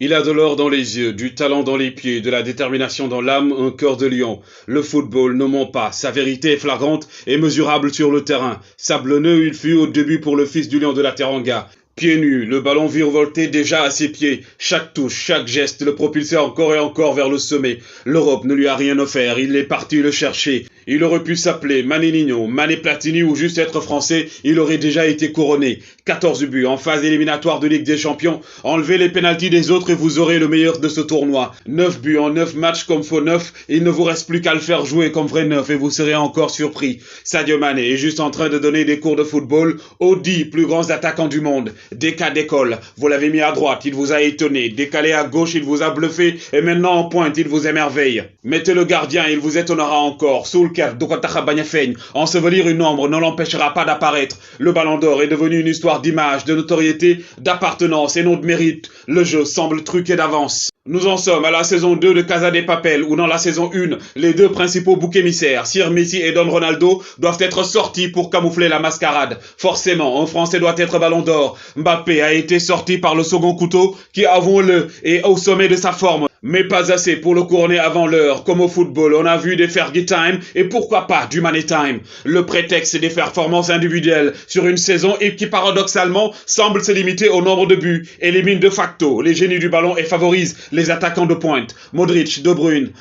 Il a de l'or dans les yeux, du talent dans les pieds, de la détermination dans l'âme, un cœur de lion. Le football ne ment pas, sa vérité est flagrante et mesurable sur le terrain. Sablonneux il fut au début pour le fils du lion de la Teranga. Pieds nus, le ballon virevoltait déjà à ses pieds. Chaque touche, chaque geste le propulsait encore et encore vers le sommet. L'Europe ne lui a rien offert, il est parti le chercher. Il aurait pu s'appeler Mané Nino, Mané Platini ou juste être français, il aurait déjà été couronné. 14 buts en phase éliminatoire de Ligue des Champions. Enlevez les pénaltys des autres et vous aurez le meilleur de ce tournoi. 9 buts en 9 matchs comme faux neuf, il ne vous reste plus qu'à le faire jouer comme vrai neuf et vous serez encore surpris. Sadio Mané est juste en train de donner des cours de football aux 10 plus grands attaquants du monde. Des cas d'école, vous l'avez mis à droite, il vous a étonné. Décalé à gauche, il vous a bluffé. Et maintenant en pointe, il vous émerveille. Mettez le gardien, il vous étonnera encore. Soulker, Dokatacha Banyafeigne, ensevelir une ombre ne l'empêchera pas d'apparaître. Le Ballon d'Or est devenu une histoire d'image, de notoriété, d'appartenance et non de mérite. Le jeu semble truqué d'avance. Nous en sommes à la saison 2 de Casa de Papel, où dans la saison 1, les deux principaux boucs émissaires, Sir Messi et Don Ronaldo, doivent être sortis pour camoufler la mascarade. Forcément, un Français doit être Ballon d'Or. Mbappé a été sorti par le second couteau, qui, avouons-le, est au sommet de sa forme. Mais pas assez pour le couronner avant l'heure. Comme au football, on a vu des Fergie Time et pourquoi pas du Mané Time. Le prétexte des performances individuelles sur une saison et qui paradoxalement semble se limiter au nombre de buts, élimine de facto les génies du ballon et favorise les attaquants de pointe. Modric, De Bruyne,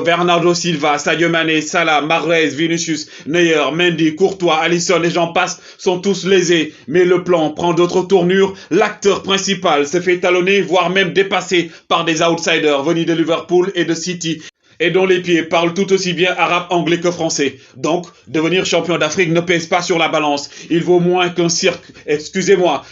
Bernardo Silva, Sadio Mané, Salah, Mahrez, Vinicius, Neuer, Mendy, Courtois, Alisson et j'en passe sont tous lésés. Mais le plan prend d'autres tournures. L'acteur principal se fait talonner, voire même dépasser par des outsiders venus de Liverpool et de City, et dont les pieds parlent tout aussi bien arabe, anglais que français. Donc, devenir champion d'Afrique ne pèse pas sur la balance. Il vaut moins qu'un cirque,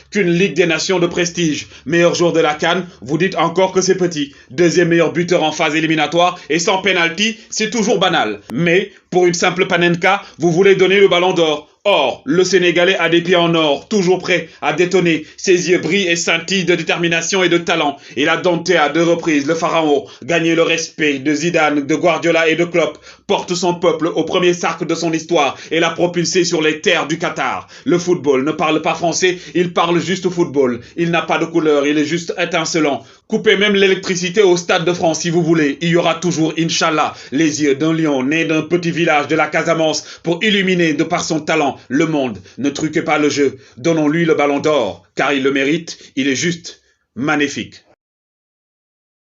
qu'une Ligue des Nations de prestige. Meilleur joueur de la CAN, vous dites encore que c'est petit. Deuxième meilleur buteur en phase éliminatoire, et sans penalty, c'est toujours banal. Mais, pour une simple panenka, vous voulez donner le Ballon d'Or. Or, le Sénégalais a des pieds en or, toujours prêt à détonner. Ses yeux brillent et scintillent de détermination et de talent. Il a dompté à 2 reprises le pharaon, gagné le respect de Zidane, de Guardiola et de Klopp, porte son peuple au premier cercle de son histoire et l'a propulsé sur les terres du Qatar. Le football ne parle pas français, il parle juste football. Il n'a pas de couleur, il est juste étincelant. Coupez même l'électricité au Stade de France si vous voulez. Il y aura toujours, Inch'Allah, les yeux d'un lion né d'un petit village de la Casamance pour illuminer de par son talent le monde. Ne truquez pas le jeu. Donnons-lui le Ballon d'Or, car il le mérite. Il est juste magnifique.